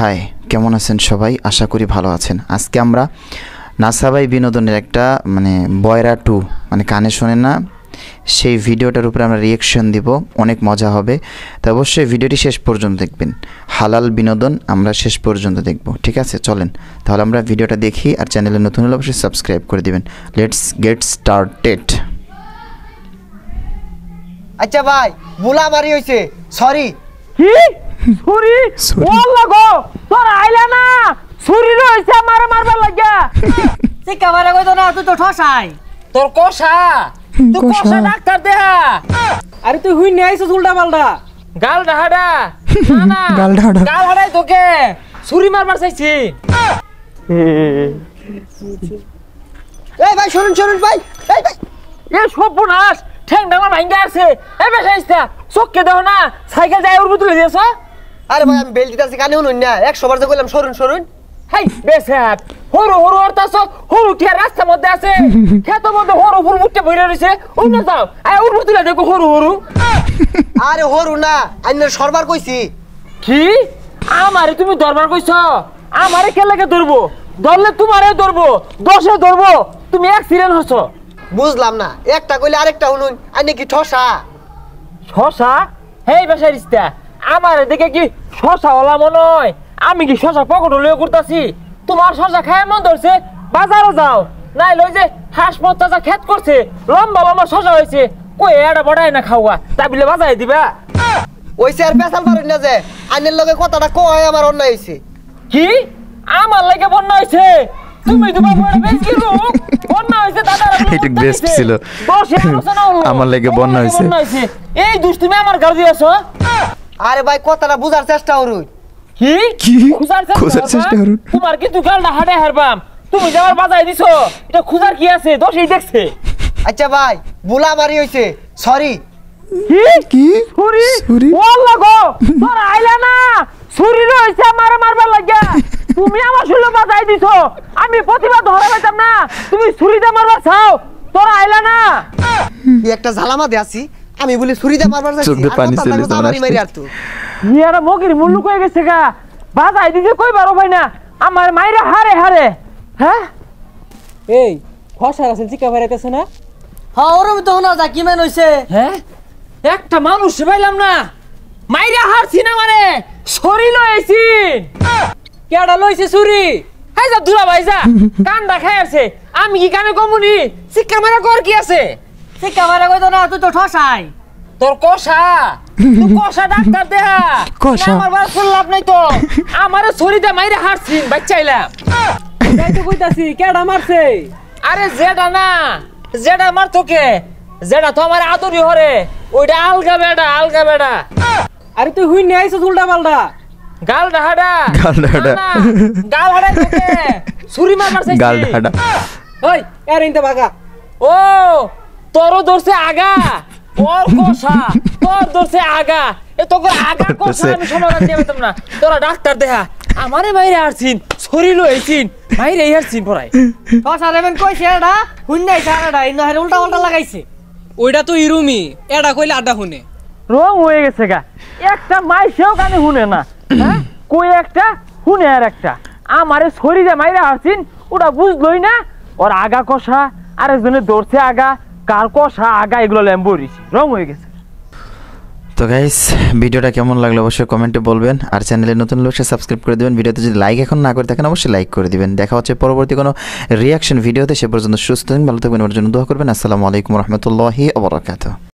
High, কেমন আছেন সবাই? আশা করি ভালো আছেন। আজকে আমরা নাসাবাই বিনোদনের একটা বয়রা 2 কানে শোনে না সেই ভিডিওটার উপরে আমরা রিয়াকশন দিব। অনেক মজা হবে, তো অবশ্যই ভিডিওটি শেষ পর্যন্ত দেখবেন। হালাল বিনোদন আমরা শেষ পর্যন্ত দেখব, ঠিক আছে? চলেন তাহলে আমরা ভিডিওটা দেখি, আর চ্যানেলে নতুন হলে অবশ্যই সাবস্ক্রাইব করে দিবেন। Let's get started. আচ্ছা ভাই, ভুলা মারি হইছে, সরি। কি ছুরি? ওয়াল্লাহ গো, তোর আইলা না ছুরি রইছে মারা মারবার লাগা। সে কামারে কই তো না, তুই তো ঠসাই তোর কষা, তুই কষা ডাক্তার দেহা। আরে তুই হুই নিয়ে আইছিস উল্টা পাল্টা গাল ডাহাডা। না না গাল হাড়াই তোকে ছুরি মারবার চাইছি। এই ভাই শুনুন শুনুন ভাই, এই ভাই এ সর্বনাশ, ঠ্যাং ডাঙা ভাঙ্গা আছে। এ বেশাইস্তা চোখকে দেখো না, সাইকেল যায় ওর তুলে দিয়েছ। আরে ভাই আমি বেল দিতেছি, কানে শুনুন না, 100 বার যে কইলাম সরুন সরুন। হাই বেসাত হরু হরু অর্থাৎ হরু টিয়া রাস্তার মধ্যে আছে, ক্ষেতের মধ্যে হরু ফুল মুটে বইরা রইছে। অন্য যাও আয় ওর তুলে দেখো হরু হরু। আরে হরু না, আইনের সরবার কইছি। কি আমারে তুমি দরবার কইছ? আমারে কে লাগে ধরবো? ধরলে তোমারে ধরবো, 10-এ ধরবো। তুমি অ্যাক্সিডেন্ট হছো। বুঝলাম না, একটা কইলে আরেকটা শুনুন। আইনে কি ঠসা? শশা? হেই বেসারিস্তা, আমারে দেখে কি শশা ওলা মনে হয়? আমি কি শশা পকেট লইয়া করতাছি? তোমার শশা খায় মন ধরছে, বাজারও যাও নাই লই যে হাসপাতাল যা খেত করছে, লম্বা লম্বা শশা হয়েছে, কই এটা বড়াই না খাওয়া তা বিলে বাজাই দিবা। ওইছে আর পেছাল পারেন না যে আইনের লগে কথাটা কয় আমার অন্যায় হইছে। কি আমার লাগে বন্যা হইছে? তুমি তোমার বড় বেশি লোক বন্যা হইছে দাদা। এটা বেস্ট ছিল, আমার লাগে বন্যা হইছে। এই দুষ তুমি আমার গাল দিয়েছো। আরে ভাই কথাটা বুঝার চেষ্টা করুন। কি কি খুঁজার চেষ্টা করুন? তোমার কিন্তু গালটা হাড়ে হারবাম। তুমি যে আমার বাজাই দিছো, এটা খুঁজার কি আছে? দোষই দেখছে। আচ্ছা ভাই, ভুলা মারি হইছে, সরি। কি ছুরি? ছুরি? ওয়াল্লাহ গো, তোর আইলা না ছুরি রইছে মারা মারবার লাগা। তুমি আমার শুলো বাজাই দিছো, আমি প্রতিবাদ ধরে পাইতাম না, তুমি ছুরিতে মারবার চাও। তোর আইলা না এই একটা ঝালামা দে আছি, আমি বলি ছুরিতে মারবার যাচ্ছি। চোখ দিয়ে পানি চলে যাচ্ছে, আমারই মারি আর তো ইয়ারা মগির মুল্লু কই গেছে গা। বাজাই দিছে কই বারো ভাই না, আমার মাইরা হারে হারে। হ্যাঁ এই ফসার আছেন চিকা ভাইরাইতেছে না? হ্যাঁ ওরম তো না যা কি মেন হইছে। হ্যাঁ একটা মানুষ পাইলাম না, মাইরা হারছি না মানে ছুরি লইছি। কেডা লইছে ছুরি? হাই যা দুলা ভাই যা, কান্দা খাই আছে। আমি কি কানে কমুনি? চিকা মারা কর কি আছে? সে কামারে কই তো না, তুই তো ঠসাই তোর কষা, তুই কষা ডাক্তার দেহা। কষা? আমার বার ফুল লাভ নাই তো, আমারে ছুরিতে মাইরা হারছি বাচ্চাইলাম। তাই তো কইতাছি কেডা মারছে? আরে যেটা না, যেটা মার তোকে, যেটা তো আমার আদরি হরে, ওইটা আলগা বেডা, আলগা বেডা। আরে তুই হুই নিয়ে আইছিস উল্টা পাল্টা গাল ডাহাডা। গাল হাডা তোকে ছুরি মারবার চাইছি। গাল ডাহাডা। ওই এর ইনতে ভাগা। ও তোর ধরছে আগা, ওর কষা তোর ধরছে আগা। এ তোকে আগা কষা আমি সমাধান দিয়ে পেতাম না। তোরা ডাক্তার দেহা আমারে বাইরে আসছিন, ছুরি লইছিন বাইরে আসছিন পড়াই। ঠসা রেবেন কইছে এটা হুন্নাই সারাটা ইনো হের উল্টা উল্টা লাগাইছে। ওইটা তো ইরুমি, এটা কইলে আড্ডা শুনে। রং হয়ে গেছে গা, একটা মাইসেও কানে শুনে না। হ্যাঁ কই একটা শুনে আর একটা। আমারে ছুরি দিয়ে মাইরে আসছিন, ওটা বুঝলই না। ওর আগা কষা, আরেকজনের ধরছে আগা, কার কষা আগা, এগুলো ল্যাম্বরিছি, রং হয়ে গেছে। তো গাইস, ভিডিওটা কেমন লাগলো অবশ্যই কমেন্টে বলবেন, আর চ্যানেলে নতুন হলে অবশ্যই সাবস্ক্রাইব করে দিবেন। ভিডিওতে যদি লাইক এখন না করে থাকেন অবশ্যই লাইক করে দিবেন। দেখা হচ্ছে পরবর্তী কোনো রিয়াকশন ভিডিওতে। সে পর্যন্ত সুস্থ থাকবেন, ভালো থাকবেন, আমার জন্য দোয়া করবেন। আসসালামু আলাইকুম রহমতুল্লাহি ওয়া বারাকাতুহু।